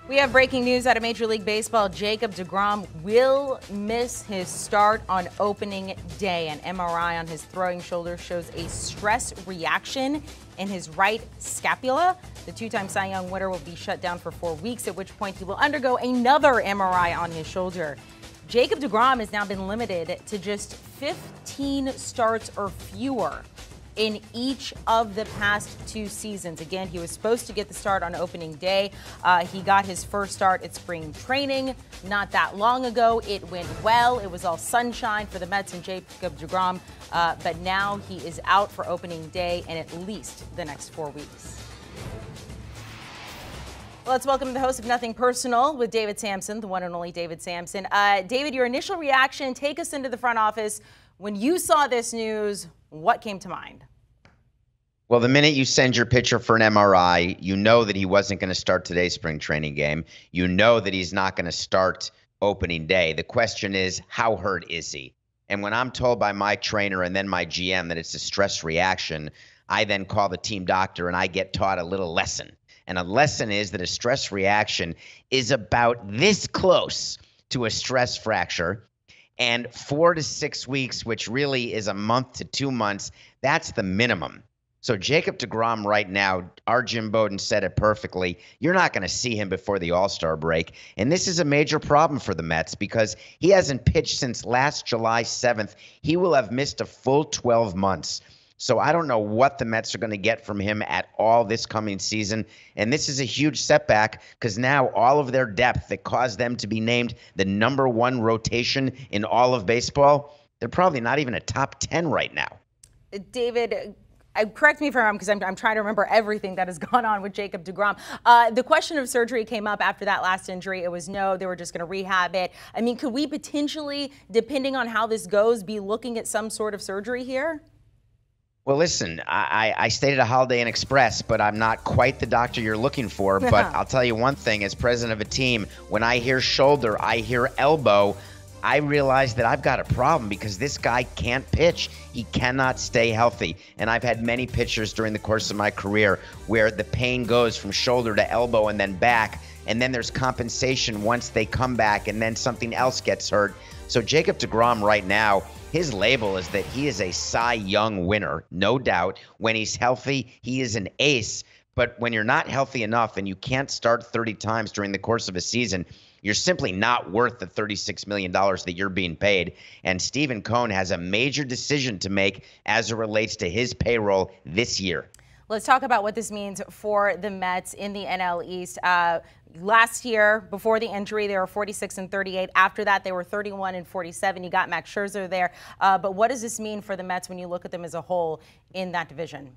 We have breaking news out of Major League Baseball. Jacob deGrom will miss his start on opening day. An MRI on his throwing shoulder shows a stress reaction in his right scapula. The two-time Cy Young winner will be shut down for 4 weeks, at which point he will undergo another MRI on his shoulder. Jacob deGrom has now been limited to just 15 starts or fewer in each of the past 2 seasons. Again, he was supposed to get the start on opening day. He got his first start at spring training not that long ago. It went well. It was all sunshine for the Mets and Jacob deGrom, but now he is out for opening day and at least the next 4 weeks. Let's welcome the host of Nothing Personal with David Samson, the one and only David Samson. David, your initial reaction, take us into the front office. When you saw this news, what came to mind? Well, the minute you send your pitcher for an MRI, you know that he wasn't going to start today's spring training game. You know that he's not going to start opening day. The question is, how hurt is he? And when I'm told by my trainer and then my GM that it's a stress reaction, I then call the team doctor and I get taught a little lesson. And a lesson is that a stress reaction is about this close to a stress fracture. And 4 to 6 weeks, which really is a month to 2 months, that's the minimum. So Jacob deGrom right now, our Jim Bowden said it perfectly, you're not going to see him before the All-Star break. And this is a major problem for the Mets because he hasn't pitched since last July 7th. He will have missed a full 12 months. So I don't know what the Mets are going to get from him at all this coming season. And this is a huge setback because now all of their depth that caused them to be named the #1 rotation in all of baseball, they're probably not even a top 10 right now. David, correct me if I'm wrong because I'm trying to remember everything that has gone on with Jacob deGrom. The question of surgery came up after that last injury. It was no, they were just going to rehab it. I mean, could we potentially, depending on how this goes, be looking at some sort of surgery here? Well, listen, I stayed at a Holiday Inn Express, but I'm not quite the doctor you're looking for. But I'll tell you one thing, as president of a team, when I hear shoulder, I hear elbow, I realize that I've got a problem because this guy can't pitch. He cannot stay healthy. And I've had many pitchers during the course of my career where the pain goes from shoulder to elbow and then back, and then there's compensation once they come back, and then something else gets hurt. So Jacob deGrom right now, his label is that he is a Cy Young winner, no doubt. When he's healthy, he is an ace. But when you're not healthy enough and you can't start 30 times during the course of a season, you're simply not worth the $36 million that you're being paid. And Stephen Cohn has a major decision to make as it relates to his payroll this year. Let's talk about what this means for the Mets in the NL East. Last year, before the injury, they were 46-38. After that, they were 31-47. You got Max Scherzer there. But what does this mean for the Mets when you look at them as a whole in that division?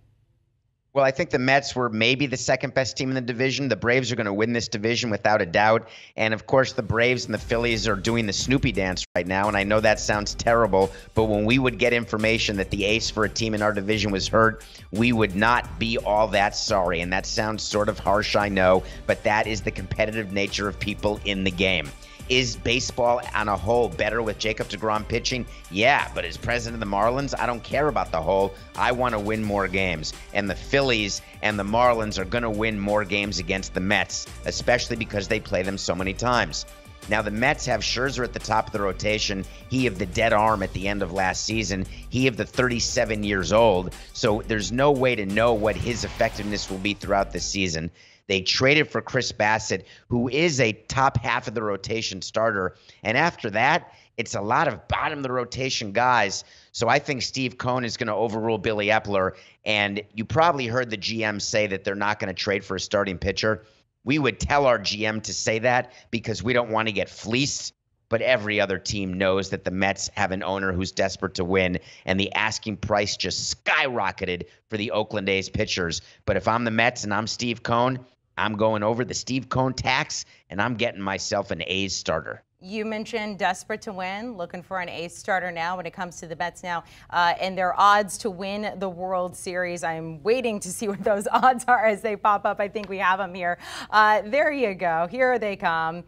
Well, I think the Mets were maybe the second best team in the division. The Braves are going to win this division without a doubt. And, of course, the Braves and the Phillies are doing the Snoopy dance right now. And I know that sounds terrible, but when we would get information that the ace for a team in our division was hurt, we would not be all that sorry. And that sounds sort of harsh, I know, but that is the competitive nature of people in the game. Is baseball on a whole better with Jacob deGrom pitching? Yeah, but as president of the Marlins, I don't care about the whole. I want to win more games. And the Phillies and the Marlins are going to win more games against the Mets, especially because they play them so many times. Now, the Mets have Scherzer at the top of the rotation. He of the dead arm at the end of last season. He of the 37 years old. So there's no way to know what his effectiveness will be throughout the season. They traded for Chris Bassett, who is a top half of the rotation starter. And after that, it's a lot of bottom of the rotation guys. So I think Steve Cohn is going to overrule Billy Epler. And you probably heard the GM say that they're not going to trade for a starting pitcher. We would tell our GM to say that because we don't want to get fleeced. But every other team knows that the Mets have an owner who's desperate to win, and the asking price just skyrocketed for the Oakland A's pitchers. But if I'm the Mets and I'm Steve Cohn, I'm going over the Steve Cohn tax, and I'm getting myself an A's starter. You mentioned desperate to win, looking for an ace starter now when it comes to the Mets now, and their odds to win the World Series. I'm waiting to see what those odds are as they pop up. I think we have them here. There you go. Here they come.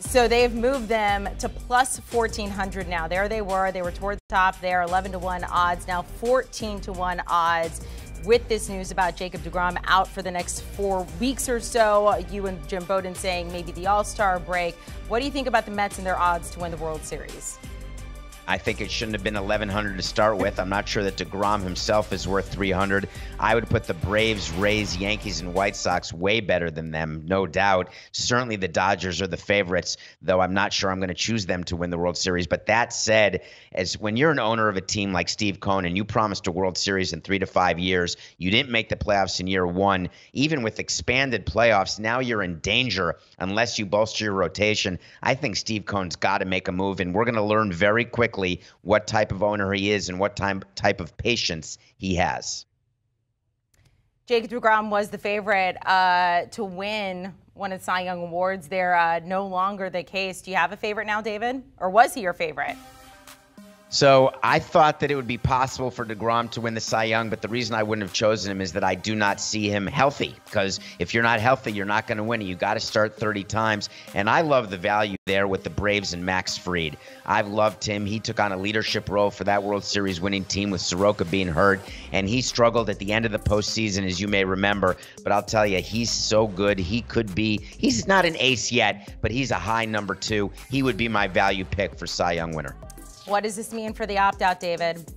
So they've moved them to plus 1,400 now. There they were. They were toward the top there, 11-1 odds, now 14-1 odds. with this news about Jacob deGrom out for the next 4 weeks or so. You and Jim Bowden saying maybe the All-Star break. What do you think about the Mets and their odds to win the World Series? I think it shouldn't have been 1,100 to start with. I'm not sure that deGrom himself is worth 300. I would put the Braves, Rays, Yankees, and White Sox way better than them, no doubt. Certainly the Dodgers are the favorites, though I'm not sure I'm going to choose them to win the World Series. But that said, as when you're an owner of a team like Steve Cohen and you promised a World Series in 3 to 5 years, you didn't make the playoffs in year one. Even with expanded playoffs, now you're in danger unless you bolster your rotation. I think Steve Cohen's got to make a move, and we're going to learn very quickly what type of owner he is and what type of patience he has. Jacob deGrom was the favorite to win one of the Cy Young Awards. They're no longer the case. Do you have a favorite now, David? Or was he your favorite? So I thought that it would be possible for deGrom to win the Cy Young, but the reason I wouldn't have chosen him is that I do not see him healthy, because if you're not healthy, you're not going to win it. You got to start 30 times, and I love the value there with the Braves and Max Fried. I've loved him. He took on a leadership role for that World Series winning team with Soroka being hurt, and he struggled at the end of the postseason, as you may remember, but I'll tell you, he's so good. He's not an ace yet, but he's a high number 2. He would be my value pick for Cy Young winner. What does this mean for the opt-out, David?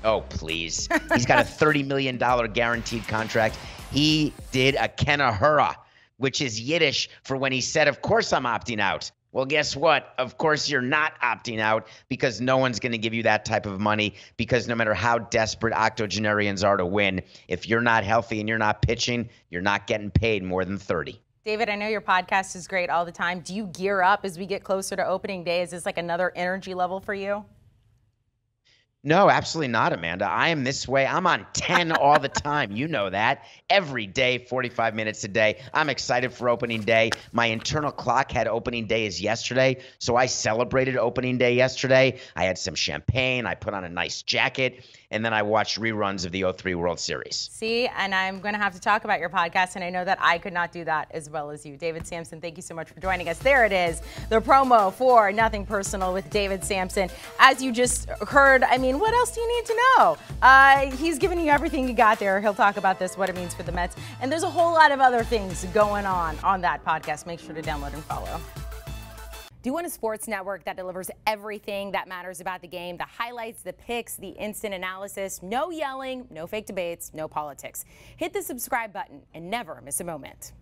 Oh, please. He's got a $30 million guaranteed contract. He did a Kenahura, which is Yiddish for when he said, of course I'm opting out. Well, guess what? Of course you're not opting out, because no one's going to give you that type of money, because no matter how desperate octogenarians are to win, if you're not healthy and you're not pitching, you're not getting paid more than 30. David, I know your podcast is great all the time. Do you gear up as we get closer to opening day? Is this like another energy level for you? No, absolutely not, Amanda. I am this way. I'm on 10 all the time. You know that. Every day, 45 minutes a day. I'm excited for opening day. My internal clock had opening day as yesterday, so I celebrated opening day yesterday. I had some champagne. I put on a nice jacket, and then I watched reruns of the 03 World Series. See, and I'm going to have to talk about your podcast, and I know that I could not do that as well as you. David Samson, thank you so much for joining us. There it is, the promo for Nothing Personal with David Samson. As you just heard, I mean, what else do you need to know? He's giving you everything you got there. He'll talk about this, what it means for the Mets, and there's a whole lot of other things going on that podcast. Make sure to download and follow. Do you want a sports network that delivers everything that matters about the game? The highlights, the picks, the instant analysis, no yelling, no fake debates, no politics. Hit the subscribe button and never miss a moment.